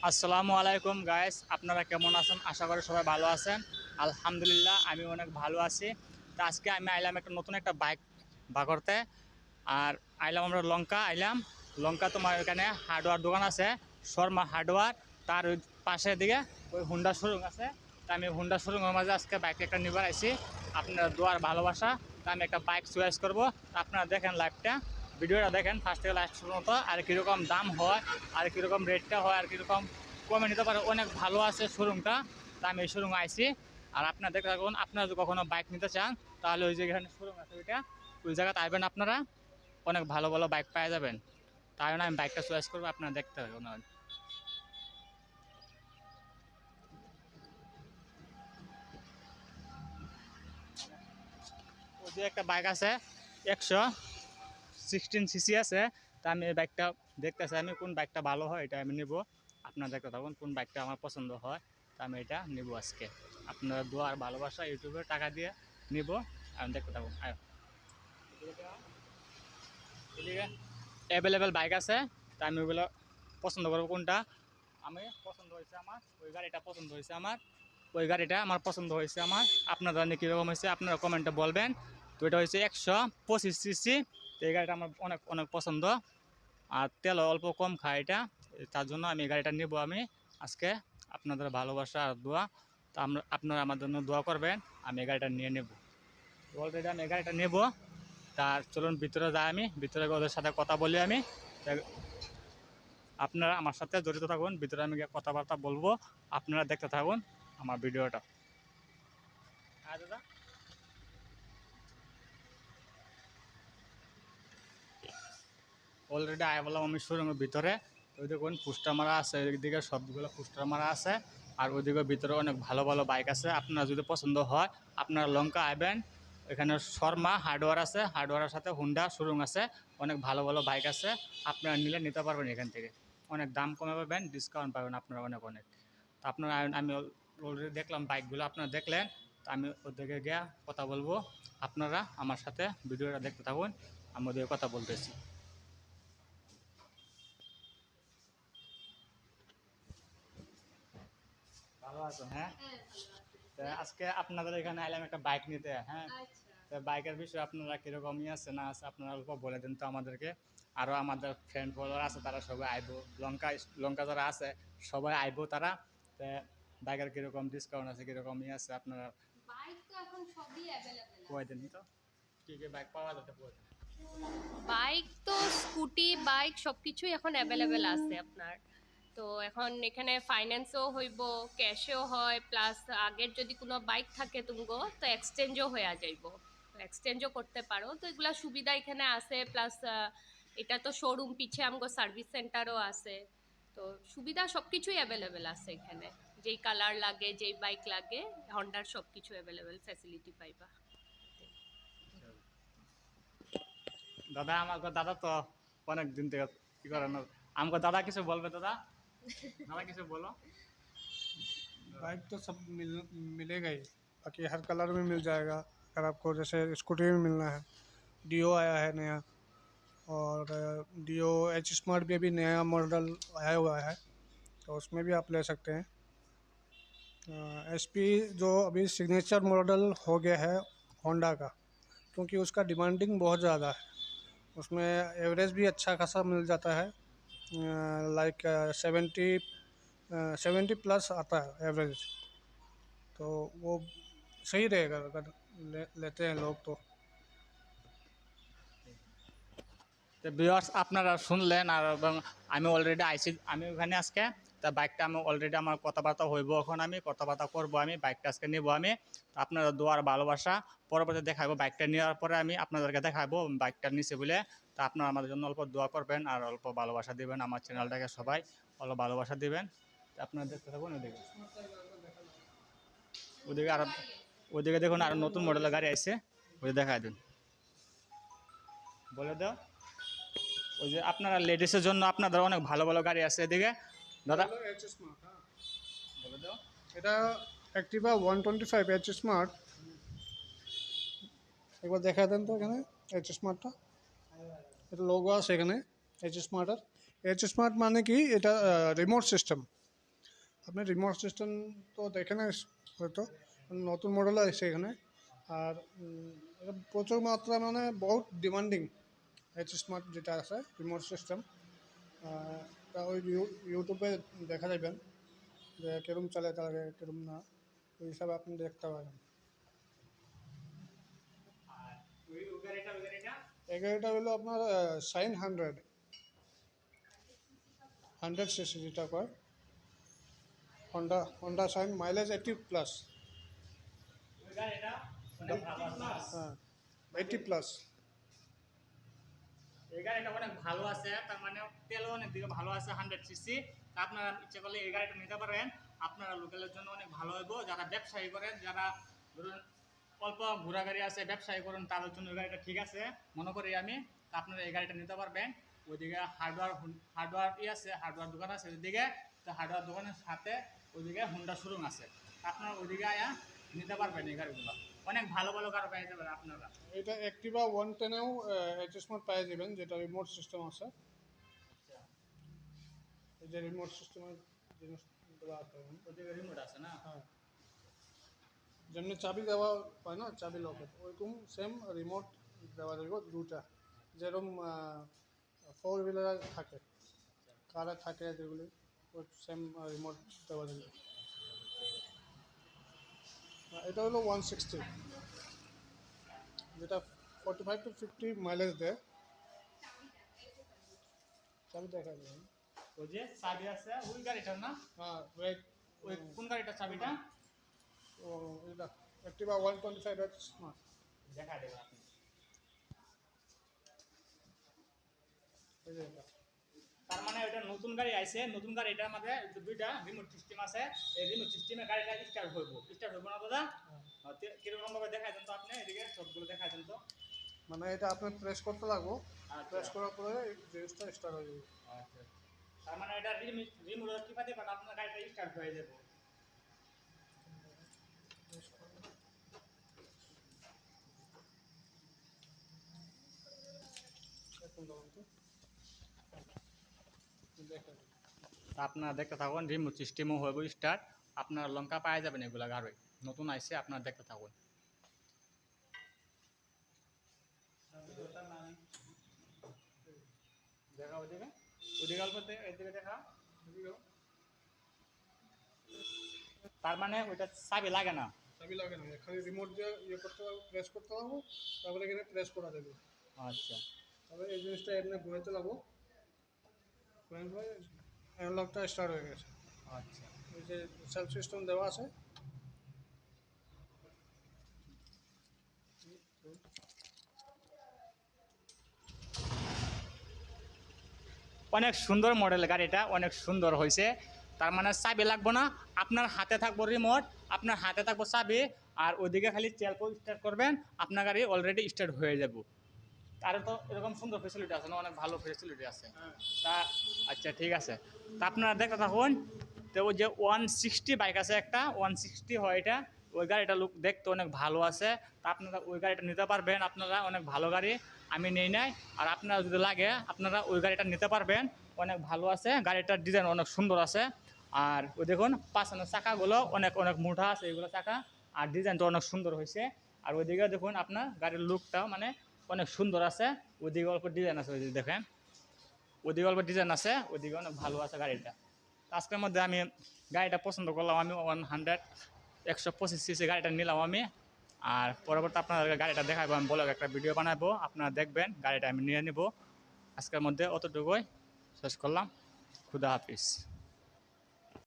আসসালামু আলাইকুম গাইস, আপনারা কেমন আছেন? আশা করি সবাই ভালো আছেন। আলহামদুলিল্লাহ আমি অনেক ভালো আছি। তো আজকে আমি আইলাম একটা নতুন একটা বাইক করতে। আর আইলাম আমরা লঙ্কা আইলাম। লঙ্কা তোমার এখানে হার্ডওয়্যার দোকান আছে, শর্মা হার্ডওয়্যার। তার ওই পাশের দিকে ওই হুন্ডা শোরুম আছে। তা আমি হুন্ডা শোরুমের মাঝে আজকে বাইক একটা নিবার আইছি। আপনারা দোয়ার ভালোবাসা, তা আমি একটা বাইক চয়েস করবো। আপনারা দেখেন লাইভটা, ভিডিওটা দেখেন ফার্স্ট থেকে লাস্ট পর্যন্ত। আর কীরকম দাম হয়, আর কীরকম রেটটা হয়, আর কীরকম কমে নিতে পারে, অনেক ভালো আছে শোরুমটা। তা আমি এই শোরুমে আইছি। আর আপনারা দেখতে থাকুন, আপনারা যদি কখনো বাইক নিতে চান তাহলে ওই যে এখানে শোরুম আছে ওইটা, ওই জায়গাতে আসবেন, আপনারা অনেক ভালো ভালো বাইক পাওয়া যাবেন। তাই জন্য আমি বাইকটা চয়েস করবো, আপনারা দেখতে হবে। ওই যে একটা বাইক আছে 116 সিসি আছে। তা আমি এই বাইকটা দেখতেছি, আমি কোন বাইকটা ভালো হয় এটা আমি নেব। আপনারা দেখতে থাকুন কোন বাইকটা আমার পছন্দ হয়। তা আমি এটা নেব আজকে। আপনারা দোয়া আর ভালোবাসা ইউটিউবে টাকা দিয়ে নিব। আমি দেখতে থাকুন। এদিকে অ্যাভেলেবেল বাইক আছে। তা আমি ওইগুলো পছন্দ করবো কোনটা। আমি পছন্দ হয়েছে আমার ওই গাড়িটা, পছন্দ হয়েছে আমার ওই গাড়িটা, আমার পছন্দ হয়েছে আমার। আপনারা জানি কীরকম হয়েছে, আপনারা কমেন্টে বলবেন। তো এটা হচ্ছে 125 সিসি। তো এই গাড়িটা আমার অনেক অনেক পছন্দ। আর তেল অল্প কম খায় এটা, তার জন্য আমি এই গাড়িটা নেব আমি আজকে। আপনাদের ভালোবাসা আর দোয়া, তা আপনারা আমার জন্য দোয়া করবেন, আমি এই গাড়িটা নিয়ে নেব। অলরেডি আমি এই গাড়িটা নেব। তার চলুন ভিতরে যাই, আমি ভিতরে ওদের সাথে কথা বলি আমি। আপনারা আমার সাথে জড়িত থাকুন, ভিতরে আমি গিয়ে কথাবার্তা বলবো। আপনারা দেখতে থাকুন আমার ভিডিওটা। হ্যাঁ দাদা, অলরেডি আয় বললাম আমি শোরুমের ভিতরে। ওই দেখুন পোস্টার মারা আছে, ওইদিকে সবগুলো পোস্টার মারা আছে। আর ওইদিকে ভিতরে অনেক ভালো ভালো বাইক আছে। আপনারা যদি পছন্দ হয় আপনারা লঙ্কা আইবেন। এখানে শর্মা হার্ডওয়্যার আছে, হার্ডওয়্যারের সাথে হুন্ডা শোরুম আছে। অনেক ভালো ভালো বাইক আছে, আপনারা নিলে নিতে পারবেন এখান থেকে। অনেক দাম কমে পাবেন, ডিসকাউন্ট পাবেন আপনারা অনেক অনেক। তা আপনারা আমি অলরেডি দেখলাম বাইকগুলো, আপনারা দেখলেন। তা আমি ওদিকে গিয়ে কথা বলবো। আপনারা আমার সাথে ভিডিওটা দেখতে থাকুন, আমি ওদিকে কথা বলতেছি। ভালো আছো? হ্যাঁ, তা আজকে আপনাদের এখানে আইলাম একটা বাইক নিতে। হ্যাঁ, তা বাইকের বিষয়ে আপনারা কীরকম আছে না আছে আপনারা অল্প বলে দিন তো আমাদেরকে। আরও আমাদের ফ্রেন্ড ফলোয়ার আছে, তারা সবাই আইবো। লঙ্কা লঙ্কা যারা আছে সবাই আইবো তারা। তা বাইকের কীরকম ডিসকাউন্ট আছে, কীরকম আছে আপনারা বাইক তো এখন সবই অ্যাভেলেবেল কয়ে আছে। দিন তো, কী কী বাইক পাওয়া যেতে পারে। বাইক তো স্কুটি বাইক সবকিছুই এখন অ্যাভেলেবেল আছে আপনার। তো এখন এখানে ফাইন্যান্সও হইব, ক্যাশেও হয়, প্লাস আগের যদি কোনো বাইক থাকে তুমগো তো এক্সচেঞ্জও হয়ে যাইব, এক্সচেঞ্জও করতে পারো। তো এগুলা সুবিধা এখানে আছে, প্লাস এটা তো শোরুম, পিছে আমগো সার্ভিস সেন্টারও আছে। তো সুবিধা সব কিছুই অ্যাভেলেবেল আছে এখানে। যেই কালার লাগে, যেই বাইক লাগে, হন্ডার সব কিছু অ্যাভেলেবেল ফ্যাসিলিটি পাইবা। দাদা আমাকে দাদা তো অনেক দিন থেকে কী করেন, আমাকে দাদা কিছু বলবে দাদা, দাদা কিছু বলো। बाइक तो सब मिलेगा ही। बाकी हर कलर में मिल जाएगा। अगर आपको जैसे स्कूटी में मिलना है, डियो आया है नया। और डियो एच स्मार्ट भी अभी नया मॉडल आया हुआ है, तो उसमें भी आप ले सकते हैं। एस पी जो अभी सिग्नेचर मॉडल हो गया है होंडा का, क्योंकि उसका डिमांडिंग बहुत ज़्यादा है। उसमें एवरेज भी अच्छा खासा मिल जाता है, लाइक 70 प्लस आता है एवरेज। तो वो सही रहेगा अगर लेते हैं लोग तो। তো ভিউয়ার্স আপনারা শুনলেন। আর এবং আমি অলরেডি আইসি, আমি ওখানে আজকে। তা বাইকটা আমি অলরেডি আমার কথাবার্তা হইব, এখন আমি কথাবার্তা করবো, আমি বাইকটা আজকে নেবো আমি। তো আপনারা দোয়ার ভালোবাসা, পরবর্তী দেখাবো বাইকটা নেওয়ার পরে আমি আপনাদেরকে দেখাবো বাইকটা নিচে বলে। তা আপনারা আমাদের জন্য অল্প দোয়া করবেন আর অল্প ভালোবাসা দিবেন, আমার চ্যানেলটাকে সবাই অল্প ভালোবাসা দিবেন। তো আপনারা দেখতে থাকুন। ওদিকে ওদিকে আর ওদিকে দেখুন আর নতুন মডেলের গাড়ি আসছে, ওই দেখায় দিন, বলে দাও। ওই যে আপনারা লেডিসের জন্য আপনাদের অনেক ভালো ভালো গাড়ি আছে এদিকে দাদা, एच स्मार्ट, हाँ। বলে দাও। এটা অ্যাক্টিভা 125 এইচ স্মার্ট। একবার দেখা দেন তো এখানে এইচ স্মার্টটা, এটা লোগো আছে এখানে এইচ স্মার্টের। এইচ স্মার্ট মানে কি, এটা রিমোট সিস্টেম। আপনি রিমোট সিস্টেম তো দেখেন হয়তো, নতুন মডেলও এসে এখানে। আর এটা প্রচুর মাত্রা মানে বহুত ডিমান্ডিং এইচ স্মার্ট যেটা আছে রিমোট সিস্টেম। তা ওই ইউটিউবে দেখা যাবেন যে কিরম চলে তাহলে কিরম না, ওই হিসাবে আপনি দেখতে পারেন। আর ওই গাড়িটা এই গাড়িটা হলো আপনার শাইন 100 সিসি যেটা কয়, হোন্ডা শাইন, মাইলেজ 80+। ওই গাড়িটা অনেক ভালো আছে। হ্যাঁ, 80+। এই গাড়িটা অনেক ভালো আছে, তার মানে তেলও অনেক দিকে ভালো আছে 100 সিসি। আপনারা ইচ্ছে করলে এই গাড়িটা নিতে পারেন। আপনারা লোকালের জন্য অনেক ভালো হইব, যারা ব্যবসায়ী করেন, যারা ধরুন অল্প ঘোরা গাড়ি আছে ব্যবসায়ী করেন, তাদের জন্য এই গাড়িটা ঠিক আছে মনে করি আমি। তা আপনারা এই গাড়িটা নিতে পারবেন। ওইদিকে হার্ডওয়্যার আছে, হার্ডওয়্যার দোকান আছে ওইদিকে। তো হার্ডওয়্যার দোকানের সাথে ওইদিকে হুন্ডা শোরুম আছে, আপনারা ওইদিকে আয়া নিতে পারবেন এই গাড়িগুলো। অনেক ভালো ভালো গাড়ি পেয়ে যাবেন আপনারা। এটা অ্যাক্টিভা 110এও এইচ স্মার্ট পেয়ে যাবেন, যেটা রিমোট সিস্টেম আছে। এই যে রিমোট সিস্টেমের জিনিসগুলো আছে, ওইদিকে রিমোট আছে না? হ্যাঁ, যেমনি চাবি দেওয়া হয় না, চাবি লকেট, ওইরকম সেম রিমোট দেওয়া যাবে দুটা, যেরকম 4 হুইলার থাকে, কারে থাকে যেগুলি, ওই সেম রিমোট দেওয়া যাবে। এটা হলো 160, যেটা 45 to 50 মাইলেজ দেয়। চাবি দেখা যাবে। ওই যে চাবি আছে ওই গাড়িটার না? হ্যাঁ, ওয়েট। ওই কোন গাড়িটার চাবিটা? ও এটা অ্যাক্টিভা 125 এইচ স্মার্ট। দেখা দেবেন আপনি। এই যে এটা। তার মানে ওটা নতুন গাড়ি আইছে, নতুন গাড়ি, এটার মধ্যে দুইটা রিমোট সিস্টেম আছে। এই রিমোট সিস্টেমে গাড়িটা স্টার্ট হইব না দাদা? কিরকম ভাবে দেখাই দেন তো আপনি, এদিকে সবগুলো দেখাই দেন তো। মানে এটা আপনার প্রেস করতে লাগবো, আচ্ছা। প্রেস করার পরে এই জিনিসটা স্টার্ট হয়ে যাবে। আচ্ছা, তার মানে এটা রিমোট টিপাতে পারেন, আপনার গাড়িটা স্টার্ট হয়ে যাবে। এখন দেখুন তো, দেখেন। আপনারা দেখতে থাকুন, রিমোট সিস্টেমও হইব স্টার্ট। আপনারা লঙ্কা পাওয়া যাবেন এগুলা গাড়ি, নতুন আইছে, আপনারা দেখতে থাকুন। দেখা ওদিকে, ওদিকে অল্প এদিকে দেখা। তার মানে ওইটা চাবি লাগে না? চাবি লাগে না, খালি রিমোট দিয়ে ইয়ে করতে পারবো, প্রেস করতে পারবো, তারপরে এখানে প্রেস করা যাবে। আচ্ছা তারপরে এই জিনিসটা এমনি ঘুরাতে লাগবো, ঘুরানোর পরে অ্যানলকটা স্টার্ট হয়ে গেছে। আচ্ছা। এই যে সেলফ সিস্টেম দেওয়া আছে। অনেক সুন্দর মডেল গাড়িটা, অনেক সুন্দর হয়েছে। তার মানে চাবি লাগবো না, আপনার হাতে থাকবো রিমোট, আপনার হাতে থাকবো চাবি, আর ওইদিকে খালি চেলপো স্টার্ট করবেন, আপনার গাড়ি অলরেডি স্টার্ট হয়ে যাব। আর তো এরকম সুন্দর ফেসিলিটি আছে না, অনেক ভালো ফেসিলিটি আছে। তা আচ্ছা ঠিক আছে, তা আপনারা দেখতে থাকুন। তো ওই যে 160 বাইক আছে একটা, 160 হয় এটা, ওই গাড়িটা লুক দেখতে অনেক ভালো আছে। তা আপনারা ওই গাড়িটা নিতে পারবেন, আপনারা অনেক ভালো গাড়ি, আমি নেই নাই। আর আপনারা যদি লাগে আপনারা ওই গাড়িটা নিতে পারবেন, অনেক ভালো আছে, গাড়িটার ডিজাইন অনেক সুন্দর আছে। আর ওই দেখুন পাশানোর চাকাগুলো অনেক অনেক মোটা আছে এগুলো চাকা, আর ডিজাইনটা অনেক সুন্দর হয়েছে। আর ওইদিকে দেখুন আপনার গাড়ির লুকটাও মানে অনেক সুন্দর আছে। ওইদিকে অল্প ডিজাইন আছে, ওইদিকে দেখেন ওইদিকে অল্প ডিজাইন আছে, ওইদিকে অনেক ভালো আছে গাড়িটা। আজকের মধ্যে আমি গাড়িটা পছন্দ করলাম, আমি 125 সিসি গাড়িটা নিলাম আমি। আর পরবর্তী আপনাদের গাড়িটা দেখাবো, আমি ব্লগে একটা ভিডিও বানাবো, আপনারা দেখবেন, গাড়িটা আমি নিয়ে নিব। আজকের মধ্যে অতটুকুই শেষ করলাম। খুদা হাফিজ।